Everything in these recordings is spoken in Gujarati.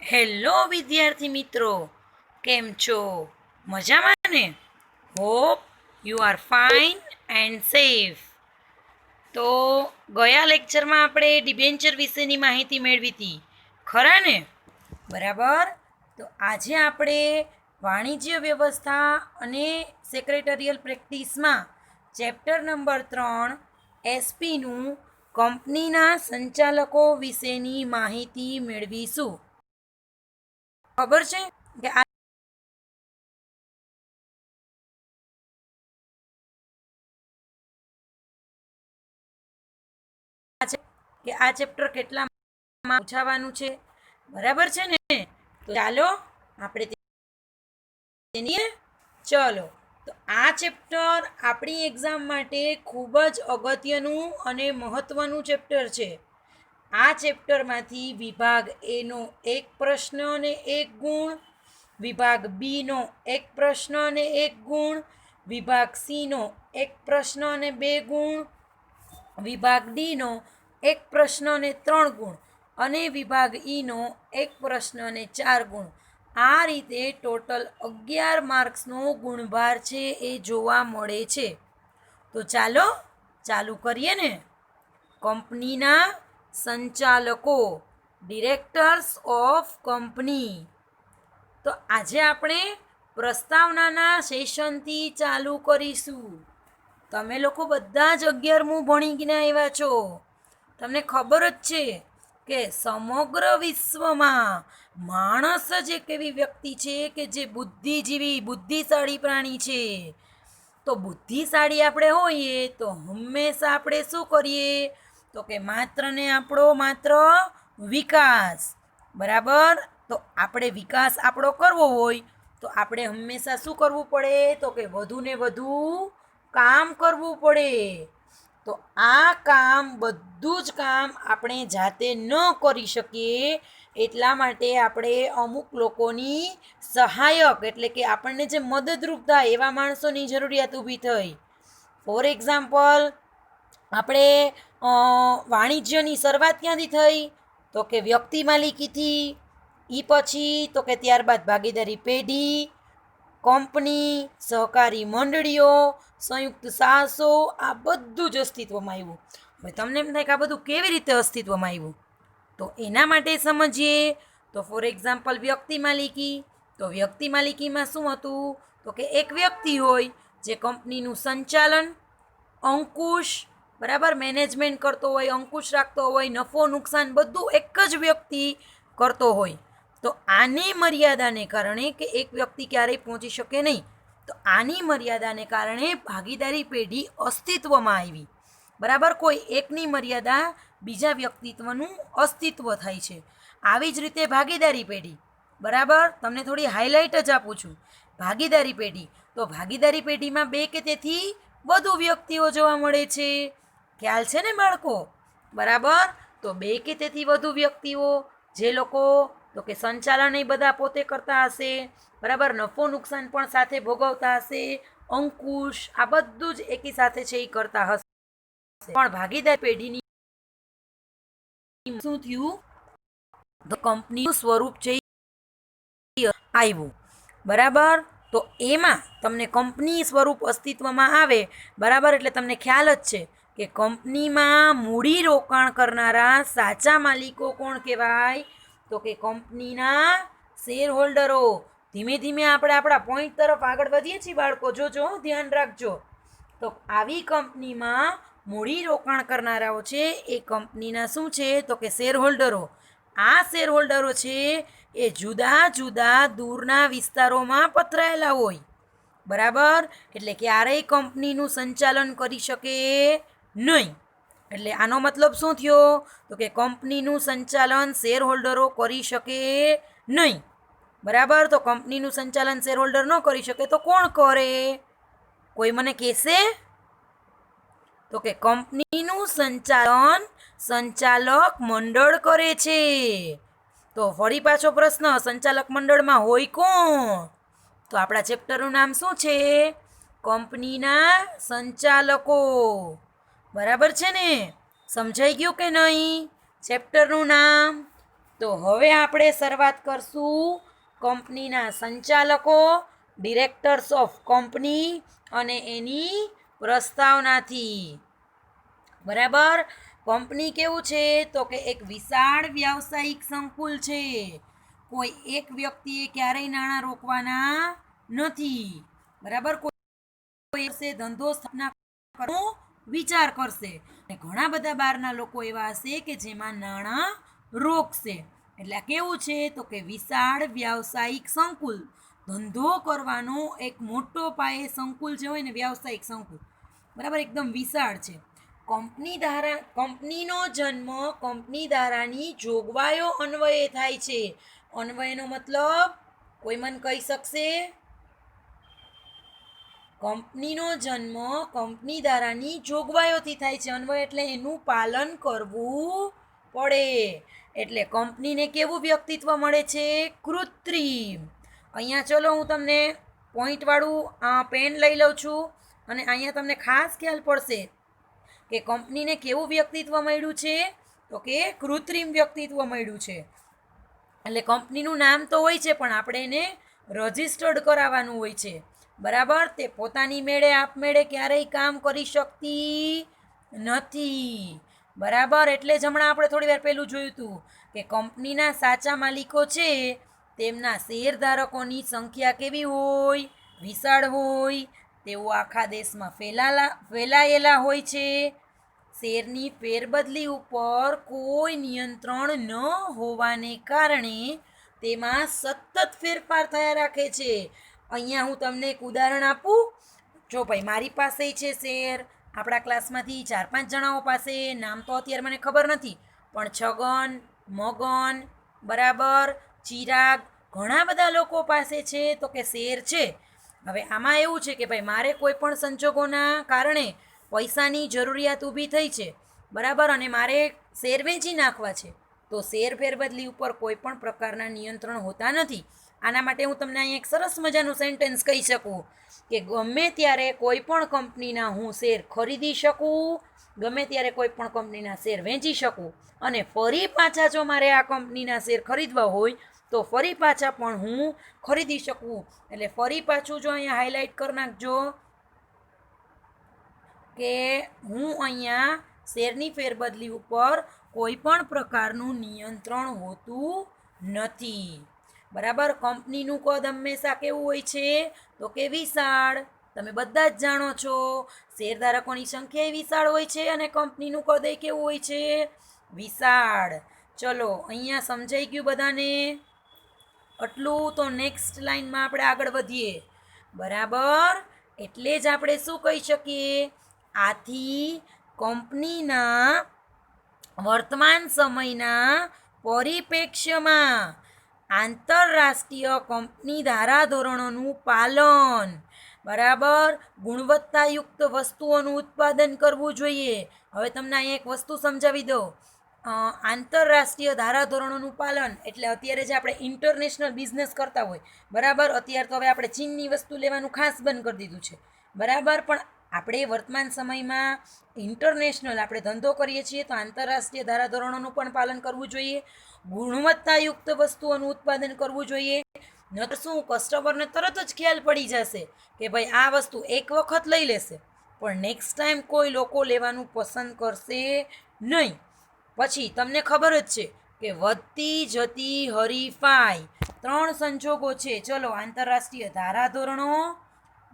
હેલો વિદ્યાર્થી મિત્રો, કેમ છો? મજામાં ને? Hope you are fine and safe. તો ગયા લેક્ચરમાં આપણે ડિબેન્ચર વિશેની માહિતી મેળવી હતી, ખરા ને? બરાબર. તો આજે આપણે વાણિજ્ય વ્યવસ્થા અને સેક્રેટરિયલ પ્રેક્ટિસમાં ચેપ્ટર નંબર 3 એસપીનું કંપનીના સંચાલકો વિશેની માહિતી મેળવીશું. ખબર છે કે આ ચેપ્ટર કેટલા પૂછાવાનું છે? બરાબર છે ને? તો ચાલો આપણે ચલો. તો આ ચેપ્ટર આપણી એક્ઝામ માટે ખૂબ જ અગત્યનું અને મહત્વનું ચેપ્ટર છે. આ ચેપ્ટરમાંથી વિભાગ એનો એક પ્રશ્ન અને એક ગુણ, વિભાગ બીનો એક પ્રશ્ન અને એક ગુણ, વિભાગ સીનો એક પ્રશ્ન અને 2 ગુણ, વિભાગ ડીનો એક પ્રશ્ન અને 3 ગુણ અને વિભાગ ઈનો એક પ્રશ્ન અને 4 ગુણ. આ રીતે ટોટલ 11 માર્ક્સનો ગુણભાર છે એ જોવા મળે છે. તો ચાલો ચાલુ કરીએ ને. કંપનીના સંચાલકો, ડિરેક્ટર્સ ઓફ કંપની. તો આજે આપણે પ્રસ્તાવનાના સેશનથી ચાલુ કરીશું. તમે લોકો બધા જ 11મું ભણીને આવ્યા છો. તમને ખબર જ છે કે સમગ્ર વિશ્વમાં માણસ જ એક એવી વ્યક્તિ છે કે જે બુદ્ધિજીવી, બુદ્ધિશાળી પ્રાણી છે. તો બુદ્ધિશાળી આપણે હોઈએ તો હંમેશા આપણે શું કરીએ? તો કે માત્ર વિકાસ. બરાબર. તો આપણે વિકાસ આપણો કરવો હોય તો આપણે હંમેશા શું કરવું પડે? તો કે વધુ ને વધુ કામ કરવું પડે. તો આ કામ બધું જ કામ આપણે જાતે ન કરી શકીએ, એટલા માટે આપણે અમુક લોકોની સહાયક એટલે કે આપણને જે મદદરૂપ થાય એવા માણસોની જરૂરિયાત ઊભી થઈ. ફોર એક્ઝામ્પલ, આપણે વાણિજ્યની શરૂઆત ક્યાંથી થઈ? તો કે વ્યક્તિ માલિકીથી. એ પછી તો કે ત્યારબાદ ભાગીદારી પેઢી, કંપની, સહકારી મંડળીઓ, સંયુક્ત સાહસો, આ બધું જ અસ્તિત્વમાં આવ્યું. હવે તમને એમ થાય કે આ બધું કેવી રીતે અસ્તિત્વમાં આવ્યું? તો એના માટે સમજીએ. તો ફોર એક્ઝામ્પલ વ્યક્તિ માલિકી. તો વ્યક્તિ માલિકીમાં શું હતું? તો કે એક વ્યક્તિ હોય જે કંપનીનું સંચાલન, અંકુશ, બરાબર, મેનેજમેન્ટ કરતો હોય, અંકુશ રાખતો હોય, નફો નુકસાન બધું એક જ વ્યક્તિ કરતો હોય. તો આની મર્યાદાને કારણે કે એક વ્યક્તિ ક્યારેય પહોંચી શકે નહીં, તો આની મર્યાદાને કારણે ભાગીદારી પેઢી અસ્તિત્વમાં આવી. બરાબર. કોઈ એકની મર્યાદા બીજા વ્યક્તિત્વનું અસ્તિત્વ થાય છે. આવી જ રીતે ભાગીદારી પેઢી. બરાબર. તમને થોડી હાઇલાઇટ જ આપું છું. ભાગીદારી પેઢી. તો ભાગીદારી પેઢીમાં 2 કે તેથી વધુ વ્યક્તિઓ જોવા મળે છે. ખ્યાલ છે ને બાળકો? બરાબર. તો 2 કે તેથી વધુ વ્યક્તિઓ, જે લોકો તો કે સંચાલન એ બધા પોતે કરતા હશે, બરાબર, નફો નુકસાન પણ સાથે ભોગવતા હશે, અંકુશ, આ બધું જ એકી સાથે છે એ કરતા હશે. પણ ભાગીદાર પેઢીની શું થયું? તો કંપનીનું સ્વરૂપ છે આવ્યું. બરાબર. તો એમાં તમને કંપની સ્વરૂપ અસ્તિત્વમાં આવે, બરાબર, એટલે તમને ખ્યાલ જ છે કે કંપનીમાં મૂડી રોકાણ કરનારા સાચા માલિકો કોણ કહેવાય? તો કે કંપનીના શેર હોલ્ડરો. ધીમે ધીમે આપણે આપણા પોઈન્ટ તરફ આગળ વધીએ છીએ બાળકો, જોજો, ધ્યાન રાખજો. તો આવી કંપનીમાં મૂડી રોકાણ કરનારાઓ છે એ કંપનીના શું છે? તો કે શેર હોલ્ડરો. આ શેર હોલ્ડરો છે એ જુદા જુદા દૂરના વિસ્તારોમાં પથરાયેલા હોય. બરાબર. એટલે ક્યારેય કંપનીનું સંચાલન કરી શકે નહીં. એટલે આનો મતલબ શું થયો? તો કે કંપનીનું સંચાલન શેર હોલ્ડરો કરી શકે નહીં. બરાબર. તો કંપનીનું સંચાલન શેર હોલ્ડર ન કરી શકે તો કોણ કરે? કોઈ મને કહેશે? તો કે કંપનીનું સંચાલન સંચાલક મંડળ કરે છે. તો ફરી પાછો પ્રશ્ન, સંચાલક મંડળમાં હોય કોણ? તો આપણા ચેપ્ટરનું નામ શું છે? કંપનીના સંચાલકો. બરાબર છે ને? સમજાઈ ગયું કે નહીં ચેપ્ટરનું નામ? તો હવે આપણે શરૂઆત કરશું કંપનીના સંચાલકો, ડિરેક્ટર્સ ઓફ કંપની અને એની પ્રસ્તાવનાથી. બરાબર. કંપની કેવું છે તો કે એક વિશાળ વ્યાવસાયિક સંકુલ છે. કોઈ એક વ્યક્તિએ ક્યારેય નાણાં રોકવાના નથી. બરાબર. કોઈ ધંધો સ્થાપના કરવાનો વિચાર કરશે અને ઘણા બધા બહારના લોકો એવા હશે કે જેમાં નાણાં રોકશે. એટલે કેવું છે તો કે વિશાળ વ્યાવસાયિક સંકુલ. ધંધો કરવાનો એક મોટો પાયે સંકુલ જે હોય ને, વ્યાવસાયિક સંકુલ, બરાબર, એકદમ વિશાળ છે. કંપનીનો જન્મ કંપની ધારાની જોગવાઈઓ અન્વયે થાય છે. અન્વયનો મતલબ કોઈ મને કહી શકશે? કંપનીનો જન્મ કંપની ધારાની જોગવાઈઓથી થાય છે. અન્વય એટલે એનું પાલન કરવું પડે. એટલે કંપનીને કેવું વ્યક્તિત્વ મળે છે? કૃત્રિમ. અહીંયા ચલો હું તમને પોઈન્ટવાળું પેન લઈ લઉં છું અને અહીંયા તમને ખાસ ખ્યાલ પડશે કે કંપનીને કેવું વ્યક્તિત્વ મળ્યું છે તો કે કૃત્રિમ વ્યક્તિત્વ મળ્યું છે. એટલે કંપનીનું નામ તો હોય છે પણ આપણે એને રજિસ્ટર્ડ કરાવવાનું હોય છે. બરાબર. તે પોતાની મેળે આપમેળે ક્યારેય કામ કરી શકતી નથી. બરાબર. એટલે જ હમણાં આપણે થોડી વાર પહેલું જોયું હતું કે કંપનીના સાચા માલિકો છે તેમના શેરધારકોની સંખ્યા કેવી હોય? વિશાળ હોય. તેઓ આખા દેશમાં ફેલાયેલા હોય છે. શેરની ફેરબદલી ઉપર કોઈ નિયંત્રણ ન હોવાને કારણે તેમાં સતત ફેરફાર થયા રાખે છે. અહીંયા હું તમને એક ઉદાહરણ આપું. જો ભાઈ, મારી પાસે છે શેર, આપણા ક્લાસમાંથી 4-5 જણાઓ પાસે, નામ તો અત્યારે મને ખબર નથી, પણ છગન, મગન, બરાબર, ચિરાગ, ઘણા બધા લોકો પાસે છે તો કે શેર છે. હવે આમાં એવું છે કે ભાઈ મારે કોઈ પણ સંજોગોના કારણે પૈસાની જરૂરિયાત ઊભી થઈ છે, બરાબર, અને મારે શેર વેચી નાખવા છે. તો શેર ફેરબદલી ઉપર કોઈ પણ પ્રકારના નિયંત્રણ હોતા નથી. આના માટે હું તમને અહીં એક સરસ મજાનું સેન્ટેન્સ કહી શકું કે ગમે ત્યારે કોઈ પણ કંપનીના હું શેર ખરીદી શકું, ગમે ત્યારે કોઈ પણ કંપનીના શેર વેચી શકું, અને ફરી પાછા જો મારે આ કંપનીના શેર ખરીદવા હોય તો ફરી પાછા પણ હું ખરીદી શકું. એટલે ફરી પાછું જો અહીંયા હાઇલાઇટ કરી નાખજો કે હું અહીંયા શેરની ફેરબદલી ઉપર કોઈ પણ પ્રકારનું નિયંત્રણ હોતું નથી. બરાબર. કંપનીનું કદ હંમેશા કેવું હોય છે તો કે વિશાળ. તમે બધા જ જાણો છો શેરધારકોની સંખ્યા વિશાળ હોય છે અને કંપનીનું કદ એ કેવું હોય છે? વિશાળ. ચલો, અહીંયા સમજાઈ ગયું બધાને? આટલું. તો નેક્સ્ટ લાઈનમાં આપણે આગળ વધીએ. બરાબર. એટલે જ આપણે શું કહી શકીએ? આથી કંપનીના વર્તમાન સમયના પરિપ્રેક્ષ્યમાં આંતરરાષ્ટ્રીય કંપની ધારાધોરણોનું પાલન, બરાબર, ગુણવત્તાયુક્ત વસ્તુઓનું ઉત્પાદન કરવું જોઈએ. હવે તમને અહીંયા એક વસ્તુ સમજાવી દો. આંતરરાષ્ટ્રીય ધારાધોરણોનું પાલન એટલે અત્યારે જે આપણે ઇન્ટરનેશનલ બિઝનેસ કરતા હોય, બરાબર, અત્યારે તો હવે આપણે ચીનની વસ્તુ લેવાનું ખાસ બંધ કરી દીધું છે, બરાબર, પણ આપણે વર્તમાન સમયમાં ઇન્ટરનેશનલ આપણે ધંધો કરીએ છીએ તો આંતરરાષ્ટ્રીય ધારાધોરણોનું પણ પાલન કરવું જોઈએ. ગુણવત્તાયુક્ત વસ્તુઓનું ઉત્પાદન કરવું જોઈએ. નહીતર શું, કસ્ટમરને તરત જ ખ્યાલ પડી જશે કે ભાઈ આ વસ્તુ એક વખત લઈ લેશે પણ નેક્સ્ટ ટાઈમ કોઈ લોકો લેવાનું પસંદ કરશે નહીં. પછી તમને ખબર જ છે કે વધતી જતી હરીફાઈ 3 સંજોગો છે. ચલો, આંતરરાષ્ટ્રીય ધારાધોરણો,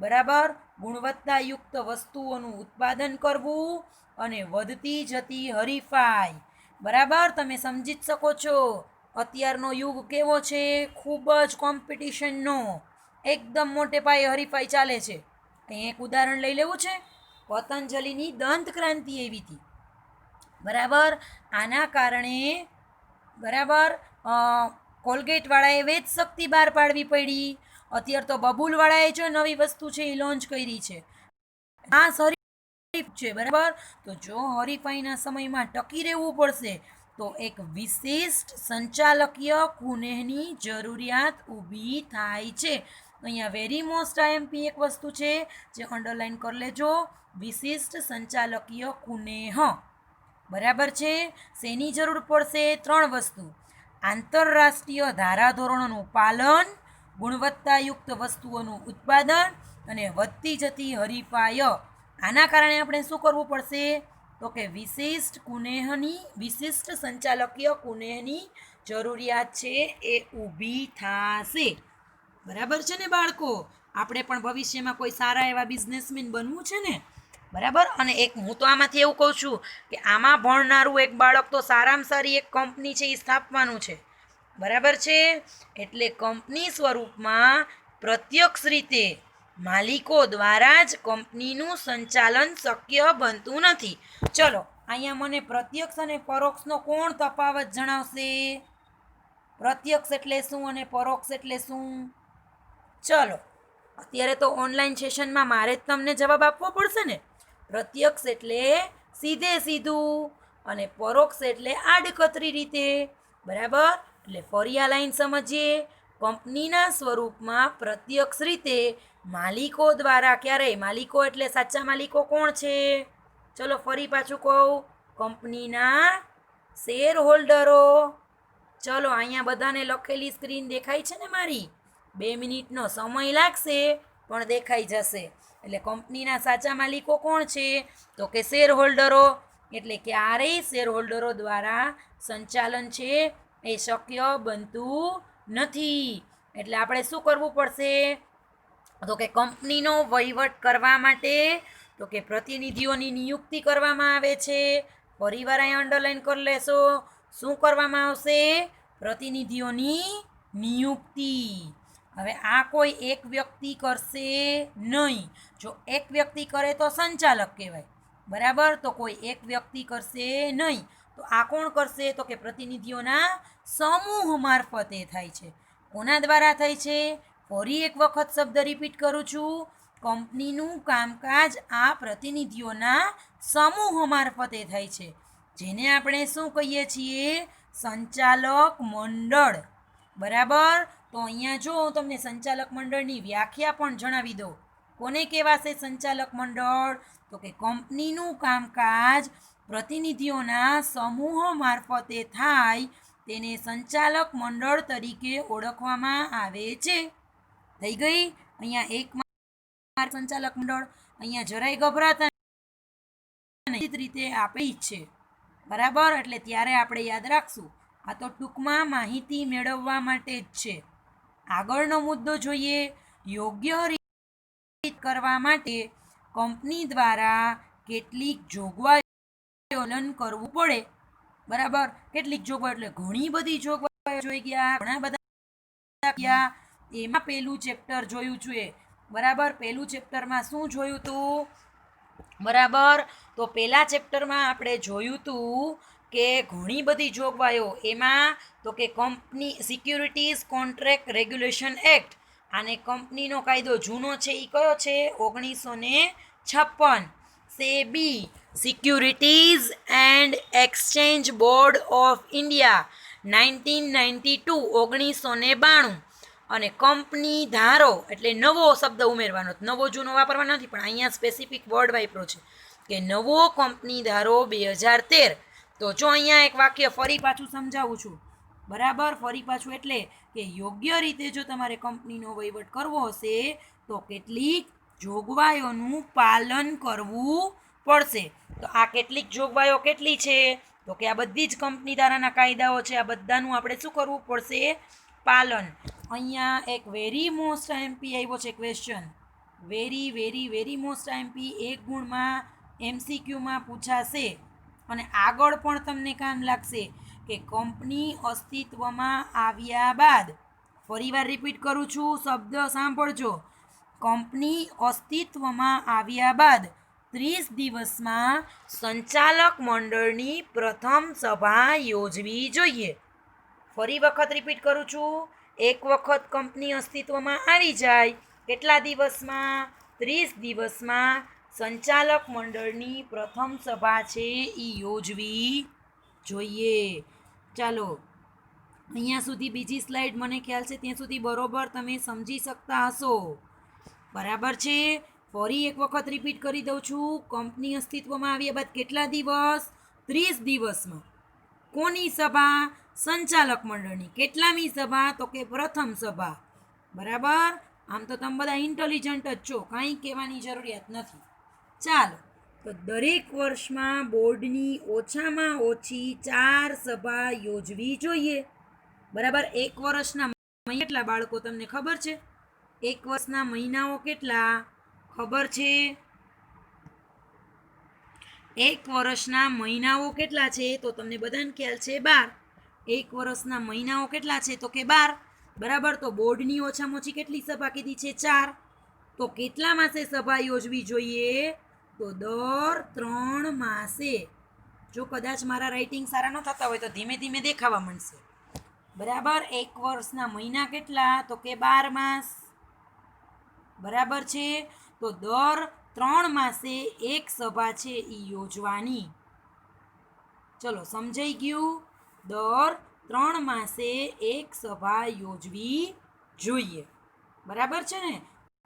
બરાબર, ગુણવત્તાયુક્ત વસ્તુઓનું ઉત્પાદન કરવું અને વધતી જતી હરીફાઈ. બરાબર. તમે સમજી જ શકો છો અત્યારનો યુગ કેવો છે? ખૂબ જ કોમ્પિટિશનનો, એકદમ મોટે પાયે હરીફાઈ ચાલે છે. અહીં એક ઉદાહરણ લઈ લેવું છે. પતંજલિની દંત ક્રાંતિ એવી હતી, બરાબર. આના કારણે, બરાબર, કોલગેટવાળાએ વેચ શક્તિ બહાર પાડવી પડી. અત્યારે તો બબુલવાળાએ જો નવી વસ્તુ છે એ લોન્ચ કરી છે. આ હરીફ છે, બરાબર. તો જો હરીફાઈના સમયમાં ટકી રહેવું પડશે તો એક વિશિષ્ટ સંચાલકીય કુનેહની જરૂરિયાત ઊભી થાય છે. અહીંયા વેરી મોસ્ટ આઈએમપી એક વસ્તુ છે જે અંડરલાઈન કરી લેજો. વિશિષ્ટ સંચાલકીય કુનેહ, બરાબર છે. શેની જરૂર પડશે? 3 વસ્તુ. આંતરરાષ્ટ્રીય ધારાધોરણોનું પાલન, ગુણવત્તાયુક્ત વસ્તુઓનું ઉત્પાદન અને વધતી જતી હરીફાઈ. આના કારણે આપણે શું કરવું પડશે? તો કે વિશિષ્ટ સંચાલકીય કુનેહની જરૂરિયાત છે એ ઊભી થશે. બરાબર છે ને બાળકો? આપણે પણ ભવિષ્યમાં કોઈ સારા એવા બિઝનેસમેન બનવું છે ને, બરાબર? અને એક હું તો આમાંથી એવું કહું છું કે આમાં ભણનારું એક બાળક તો સારામાં સારી એક કંપની છે એ સ્થાપવાનું છે, બરાબર છે? એટલે કંપની સ્વરૂપમાં પ્રત્યક્ષ રીતે માલિકો દ્વારા જ કંપનીનું સંચાલન શક્ય બનતું નથી. ચલો અહીંયા મને પ્રત્યક્ષ અને પરોક્ષનો કોણ તફાવત જણાવશે? પ્રત્યક્ષ એટલે શું અને પરોક્ષ એટલે શું? ચલો અત્યારે તો ઓનલાઈન સેશનમાં મારે જ તમને જવાબ આપવો પડશે ને. પ્રત્યક્ષ એટલે સીધે સીધું અને પરોક્ષ એટલે આડકતરી રીતે, બરાબર? એટલે ફરી આ લાઈન સમજીએ. કંપનીના સ્વરૂપમાં પ્રત્યક્ષ રીતે માલિકો દ્વારા, ક્યારેય માલિકો એટલે સાચા માલિકો કોણ છે? ચલો ફરી પાછું કહું, કંપનીના શેર હોલ્ડરો. ચલો અહીંયા બધાને લખેલી સ્ક્રીન દેખાય છે ને મારી? 2 મિનિટનો સમય લાગશે પણ દેખાઈ જશે. એટલે કંપનીના સાચા માલિકો કોણ છે? તો કે શેર હોલ્ડરો. એટલે ક્યારેય શેર હોલ્ડરો દ્વારા સંચાલન છે એ શક્ય બનતું નથી. એટલે આપણે શું કરવું પડશે? તો કે કંપનીનો વહીવટ કરવા માટે તો કે પ્રતિનિધિઓની નિયુક્તિ કરવામાં આવે છે. ફરીવાર અહીં અંડરલાઈન કરી લેશો. શું કરવામાં આવશે? પ્રતિનિધિઓની નિયુક્તિ. હવે આ કોઈ એક વ્યક્તિ કરશે નહીં. જો એક વ્યક્તિ કરે તો સંચાલક કહેવાય, બરાબર? તો કોઈ એક વ્યક્તિ કરશે નહીં. તો આ કોણ કરશે? તો કે પ્રતિનિધિઓના સમૂહ મારફતે થાય છે. કોના દ્વારા થાય છે? ફરી એક વખત શબ્દ રિપીટ કરું છું, કંપનીનું કામકાજ આ પ્રતિનિધિઓના સમૂહ મારફતે થાય છે, જેને આપણે શું કહીએ છીએ? સંચાલક મંડળ, બરાબર? તો અહીંયા જો હું તમને સંચાલક મંડળની વ્યાખ્યા પણ જણાવી દઉં. કોને કહેવાશે સંચાલક મંડળ? તો કે કંપનીનું કામકાજ પ્રતિનિધિઓના સમૂહ મારફતે થાય તેને સંચાલક મંડળ તરીકે ઓળખવામાં આવે છે. થઈ ગઈ? અહીંયા એક સંચાલક મંડળ. અહીંયા જરાય ગભરાતા રીતે આપી છે, બરાબર? એટલે ત્યારે આપણે યાદ રાખશું. આ તો ટૂંકમાં માહિતી મેળવવા માટે જ છે. આગળનો મુદ્દો જોઈએ. યોગ્ય રીતે કરવા માટે કંપની દ્વારા કેટલીક જોગવાઈઓ પાલન કરવું પડે, બરાબર? કેટલીક જોગવાઈઓ એટલે ઘણી બધી જોગવાઈઓ જોઈ ગયા, ઘણા બધા ગયા. એમાં પહેલું ચેપ્ટર જોયું છે, બરાબર? પહેલું ચેપ્ટરમાં શું જોયું હતું? બરાબર, તો પહેલા ચેપ્ટરમાં આપણે જોયું હતું કે ઘણી બધી જોગવાઈઓ. એમાં તો કે company securities contract regulation act, અને કંપનીનો કાયદો જૂનો છે એ કયો છે? 1956. SEBI securities and exchange board of India 1992. અને કંપની ધારો એટલે નવો શબ્દ ઉમેરવાનો, નવો જૂનો વાપરવાનો નથી, પણ અહીંયા સ્પેસિફિક વર્ડ વાપરો છે કે નવો કંપની ધારો 2013. તો જો અહીંયા એક વાક્ય ફરી પાછું સમજાવું છું, બરાબર? ફરી પાછું એટલે કે યોગ્ય રીતે જો તમારે કંપનીનો વહીવટ કરવો હશે તો કેટલીક જોગવાઈઓનું પાલન કરવું પડશે. તો આ કેટલીક જોગવાઈઓ કેટલી છે? તો કે આ બધી જ કંપની ધારાના કાયદાઓ છે. આ બધાનું આપણે શું કરવું પડશે? પાલન. અહીંયા એક વેરી મોસ્ટ આઈએમપી આવ્યો છે ક્વેશ્ચન. વેરી મોસ્ટ આઈએમપી 1 ગુણમાં MCQમાં પૂછાશે અને આગળ પણ તમને કામ લાગશે કે કંપની અસ્તિત્વમાં આવ્યા બાદ, ફરીવાર રિપીટ કરું છું, શબ્દ સાંભળજો. કંપની અસ્તિત્વમાં આવ્યા બાદ 30 દિવસમાં સંચાલક મંડળની પ્રથમ સભા યોજવી જોઈએ. ફરી વખત રિપીટ કરું છું, એક વખત કંપની અસ્તિત્વમાં આવી જાય કેટલા દિવસમાં? 30 દિવસમાં સંચાલક મંડળની પ્રથમ સભા છે એ યોજવી જોઈએ. ચાલો અહીંયા સુધી બીજી સ્લાઇડ મને ખ્યાલ છે ત્યાં સુધી બરોબર તમે સમજી શકતા હશો, બરાબર છે? ફરી એક વખત રિપીટ કરી દઉં છું, કંપની અસ્તિત્વમાં આવ્યા બાદ કેટલા દિવસ? 30 દિવસમાં. કોની સભા? સંચાલક મંડળની કેટલામી સભા? તો કે પ્રથમ સભા. બરાબર. આમ તો તમે બધા ઇન્ટેલિજન્ટ જ છો, કાંઈ કહેવાની જરૂરિયાત નથી. ચાલો, તો દરેક વર્ષમાં બોર્ડની ઓછામાં ઓછી 4 સભા યોજવી જોઈએ. બરાબર. એક વર્ષના કેટલા બાળકો તમને ખબર છે? એક વર્ષના મહિનાઓ કેટલા ખબર છે? એક વર્ષના મહિનાઓ કેટલા છે? તો તમને બધાને ખ્યાલ છે 12. એક વર્ષના મહિનાઓ કેટલા છે? તો કે 12. બરાબર. તો બોર્ડની ઓછામાં ઓછી કેટલી સભા કીધી છે? 4. તો કેટલા માસે સભા યોજવી જોઈએ? તો દર 3 માસે. જો કદાચ મારા રાઇટિંગ સારા ન થતા હોય તો ધીમે ધીમે દેખાવા માંડશે. બરાબર. એક વર્ષના મહિના કેટલા? તો કે 12 માસ. બરાબર છે. તો દર 3 માસે એક સભા છે એ યોજવાની. ચલો, સમજાઈ ગયું? દર 3 માસે એક સભા યોજવી જોઈએ. બરાબર છે ને?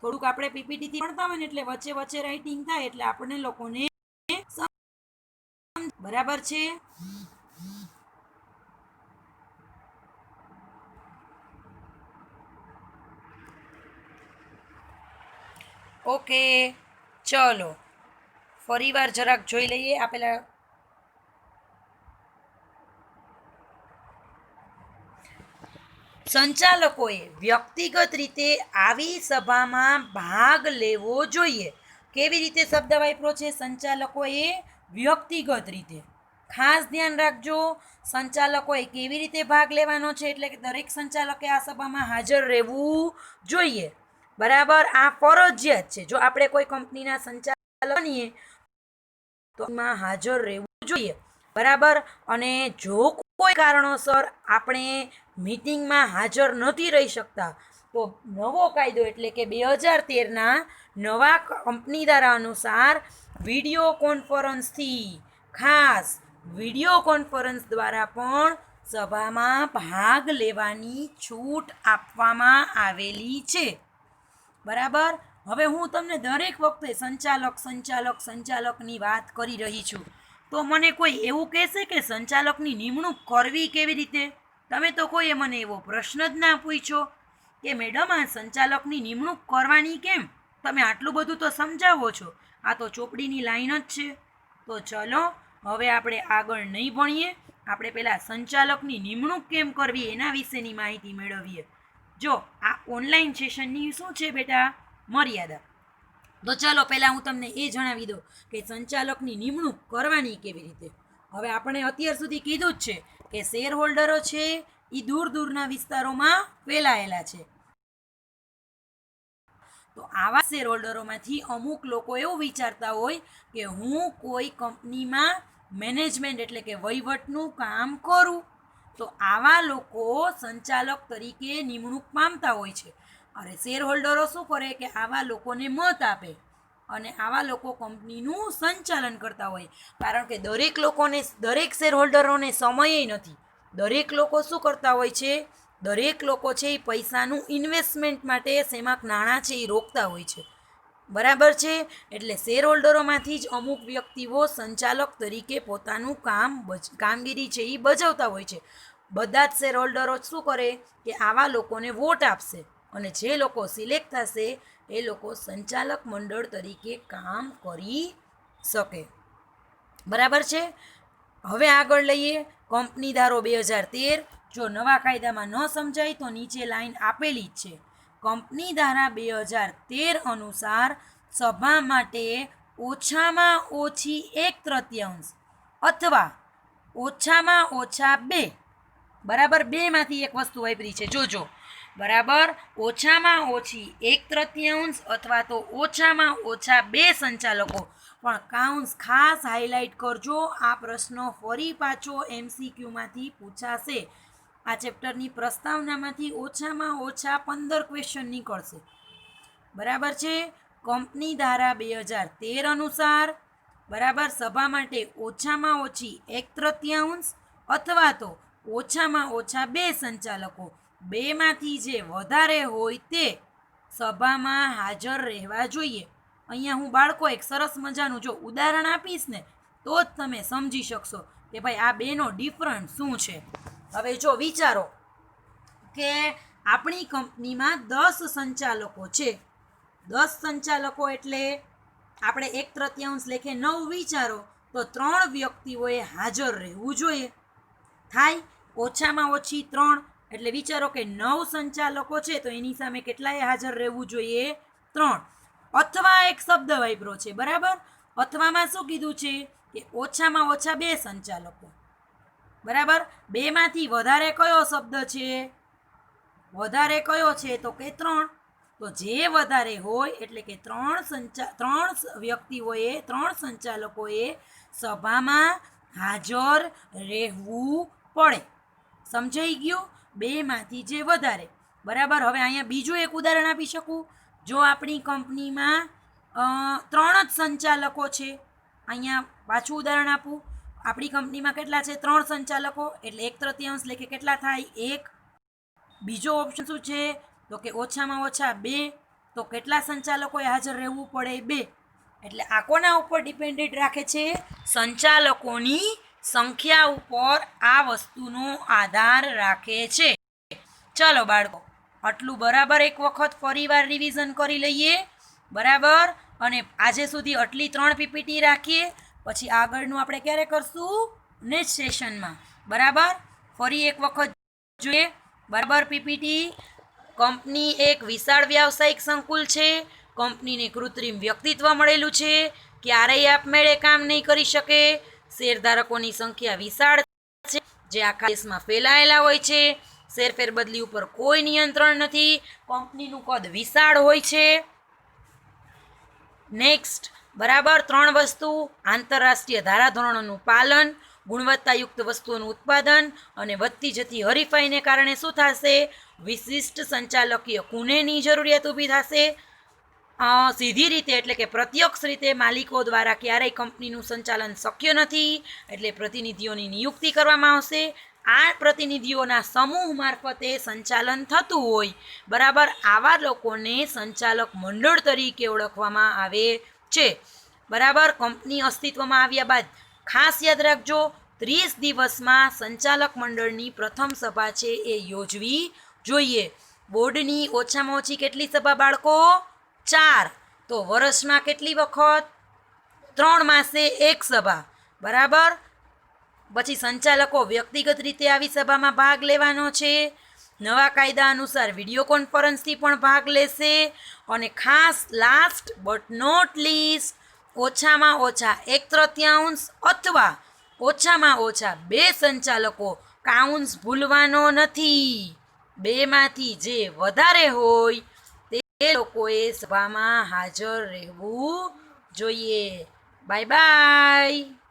થોડુંક આપણે પીપીટીથી ભણતા હોય ને એટલે વચ્ચે વચ્ચે રાઇટિંગ થાય એટલે આપણને લોકોને બરાબર છે. ઓકે, ચલો ફરીવાર જરાક જોઈ લઈએ. આપેલા સંચાલકોએ વ્યક્તિગત રીતે આવી સભામાં ભાગ લેવો જોઈએ. કેવી રીતે શબ્દ વાપર્યો છે? સંચાલકોએ વ્યક્તિગત રીતે. ખાસ ધ્યાન રાખજો, સંચાલકોએ કેવી રીતે ભાગ લેવાનો છે, એટલે કે દરેક સંચાલકે આ સભામાં હાજર રહેવું જોઈએ. બરાબર. આ ફરજિયાત છે. જો આપણે કોઈ કંપનીના સંચાલક બનીએ તો એમાં હાજર રહેવું જોઈએ. બરાબર. અને જો કોઈ કારણોસર આપણે મીટિંગમાં હાજર નથી રહી શકતા તો નવો કાયદો એટલે કે 2013ના નવા કંપની ધારા અનુસાર વિડીયો કોન્ફરન્સથી, ખાસ વિડીયો કોન્ફરન્સ દ્વારા પણ સભામાં ભાગ લેવાની છૂટ આપવામાં આવેલી છે. બરાબર. હવે હું તમને દરેક વખતે સંચાલકની વાત કરી રહી છું તો મને કોઈ એવું કહેશે કે સંચાલકની નિમણૂક કરવી કેવી રીતે? તમે તો કોઈએ મને એવો પ્રશ્ન જ ના પૂછ્યો કે મેડમ આ સંચાલકની નિમણૂક કરવાની કેમ? તમે આટલું બધું તો સમજાવો છો, આ તો ચોપડીની લાઈન જ છે. તો ચલો હવે આપણે આગળ નહીં ભણીએ, આપણે પહેલાં સંચાલકની નિમણૂક કેમ કરવી એના વિશેની માહિતી મેળવીએ. જો આ ઓનલાઈન સેશનની શું છે બેટા? મર્યાદા. તો ચાલો પહેલાં હું તમને એ જણાવી દઉં કે સંચાલકની નિમણૂક કરવાની કેવી રીતે. હવે આપણે અત્યાર સુધી કીધું જ છે કે શેર હોલ્ડરો છે એ દૂર દૂરના વિસ્તારોમાં ફેલાયેલા છે. તો આવા શેર હોલ્ડરોમાંથી અમુક લોકો એવું વિચારતા હોય કે હું કોઈ કંપનીમાં મેનેજમેન્ટ એટલે કે વહીવટનું કામ કરું. તો આવા લોકો સંચાલક તરીકે નિમણૂક પામતા હોય છે. અને શેર હોલ્ડરો શું કરે કે આવા લોકોને મત આપે અને આવા લોકો કંપનીનું સંચાલન કરતા હોય. કારણ કે દરેક શેર હોલ્ડરોને સમય નથી. દરેક લોકો શું કરતા હોય છે? દરેક લોકો છે એ પૈસાનું ઇન્વેસ્ટમેન્ટ માટે શેમાં નાણાં છે એ રોકતા હોય છે. બરાબર છે. એટલે શેર હોલ્ડરોમાંથી જ અમુક વ્યક્તિઓ સંચાલક તરીકે પોતાનું કામગીરી છે એ બજાવતા હોય છે. બધા જ શેર હોલ્ડરો શું કરે કે આવા લોકોને વોટ આપશે અને જે લોકો સિલેક્ટ થશે એ લોકો સંચાલક મંડળ તરીકે કામ કરી શકે. બરાબર છે. હવે આગળ લઈએ કંપની ધારો 2013. જો નવા કાયદામાં ન સમજાય તો નીચે લાઈન આપેલી જ છે. કંપની ધારા 2013 અનુસાર સભા માટે ઓછામાં ઓછી 1/3 અથવા ઓછામાં ઓછા 2, બરાબર, 2માંથી એક વસ્તુ વાપરી છે, જોજો. બરાબર. ઓછામાં ઓછી 1/3 અથવા તો ઓછામાં ઓછા 2 સંચાલકો. પણ કાઉન્સ ખાસ હાઇલાઇટ કરજો, આ પ્રશ્ન ફરી પાછો MCQમાંથી પૂછાશે. આ ચેપ્ટરની પ્રસ્તાવનામાંથી ઓછામાં ઓછા 15 ક્વેશ્ચન નીકળશે. બરાબર છે. કંપની ધારા 2013 અનુસાર બરાબર સભા માટે ઓછામાં ઓછી 1/3 અથવા તો ઓછામાં ઓછા 2 સંચાલકો, 2માંથી જે વધારે હોય તે સભામાં હાજર રહેવા જોઈએ. અહીંયા હું બાળકો એક સરસ મજાનું જો ઉદાહરણ આપીશ ને તો જ તમે સમજી શકશો કે ભાઈ આ બેનો ડિફરન્સ શું છે. હવે જો વિચારો કે આપણી કંપનીમાં 10 સંચાલકો છે. 10 સંચાલકો એટલે આપણે 1/3 લેખે 9 વિચારો તો 3 વ્યક્તિઓએ હાજર રહેવું જોઈએ. થાય ઓછામાં ઓછી 3 એટલે વિચારો કે 9 સંચાલકો છે તો એની સામે કેટલાએ હાજર રહેવું જોઈએ? 3. અથવા એક શબ્દ વાપર્યો છે, બરાબર. અથવામાં શું કીધું છે કે ઓછામાં ઓછા 2 સંચાલકો, બરાબર. 2 માંથી વધારે કયો શબ્દ છે? વધારે કયો છે તો કે 3. તો જે વધારે હોય એટલે કે 3 વ્યક્તિઓએ 3 સંચાલકોએ સભામાં હાજર રહેવું પડે. સમજાઈ ગયું? 2 માંથી જે વધારે, બરાબર. હવે અહીંયા બીજું એક ઉદાહરણ આપી શકું. જો આપણી કંપનીમાં 3 જ સંચાલકો છે, અહીંયા પાછું ઉદાહરણ આપું. આપણી કંપનીમાં કેટલા છે? 3 સંચાલકો એટલે 1/3 લેખે કેટલા થાય? 1. બીજો ઓપ્શન શું છે તો કે ઓછામાં ઓછા 2. તો કેટલા સંચાલકોએ હાજર રહેવું પડે? 2. એટલે આ કોના ઉપર ડિપેન્ડેન્ટ રાખે છે? સંચાલકોની સંખ્યા ઉપર આ વસ્તુનો આધાર રાખે છે. ચલો બાળકો, આટલું બરાબર એક વખત ફરીવાર રિવિઝન કરી લઈએ, બરાબર. અને આજે સુધી આટલી 3 પીપીટી રાખીએ, પછી આગળનું આપણે ક્યારે કરશું? નેક્સ્ટ સેશનમાં, બરાબર. ફરી એક વખત જોઈએ, બરાબર. પીપીટી. કંપની એક વિશાળ વ્યાવસાયિક સંકુલ છે. કંપનીને કૃત્રિમ વ્યક્તિત્વ મળેલું છે. ક્યારેય આપમેળે કામ નહીં કરી શકે. શેરધારકોની સંખ્યા વિશાળ છે, જે આખા દેશમાં ફેલાયેલા હોય છે. શેરફેર બદલી ઉપર કોઈ નિયંત્રણ નથી. કંપનીનું કદ વિશાળ હોય છે. નેક્સ્ટ, બરાબર. 3 વસ્તુ: આંતરરાષ્ટ્રીય ધારાધોરણોનું પાલન, ગુણવત્તાયુક્ત વસ્તુઓનું ઉત્પાદન અને વધતી જતી હરીફાઈને કારણે શું થશે? વિશિષ્ટ સંચાલકીય કુનેની જરૂરિયાત ઊભી થશે. સીધી રીતે એટલે કે પ્રત્યક્ષ રીતે માલિકો દ્વારા ક્યારેય કંપનીનું સંચાલન શક્ય નથી, એટલે પ્રતિનિધિઓની નિયુક્તિ કરવામાં આવશે. આ પ્રતિનિધિઓના સમૂહ મારફતે સંચાલન થતું હોય, બરાબર. આવા લોકોને સંચાલક મંડળ તરીકે ઓળખવામાં આવે છે, બરાબર. કંપની અસ્તિત્વમાં આવ્યા બાદ ખાસ યાદ રાખજો, 30 દિવસમાં સંચાલક મંડળની પ્રથમ સભા છે એ યોજવી જોઈએ. બોર્ડની ઓછામાં ઓછી કેટલી સભા બાળકો? 4. તો વર્ષમાં કેટલી વખત? 3 માસે 1 સભા, બરાબર. પછી સંચાલકો વ્યક્તિગત રીતે આવી સભામાં ભાગ લેવાનો છે. નવા કાયદા અનુસાર વિડીયો કોન્ફરન્સથી પણ ભાગ લેશે. અને ખાસ લાસ્ટ બટ નોટ લીસ્ટ, ઓછામાં ઓછા 1/3 અથવા ઓછામાં ઓછા 2 સંચાલકો કાઉન્સ ભૂલવાનો નથી. 2 માંથી જે વધારે હોય તે લોકોએ સભામાં હાજર રહેવું જોઈએ. Bye bye.